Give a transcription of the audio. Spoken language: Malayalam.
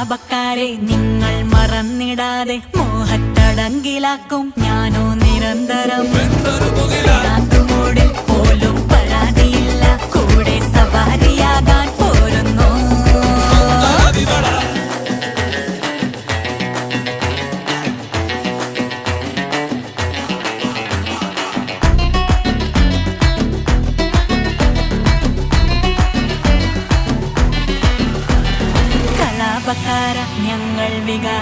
കലാപക്കാരെ നിങ്ങൾ മറന്നിടാതെ മോഹത്തടങ്കിലാക്കും ഞാനോ നിരന്തരം. മൂടിൽ പോലും പരാതിയില്ല, കൂടെ സവാരിയാകാൻ പോരുന്നു. കലാപക്കാര ഞങ്ങൾ വികാര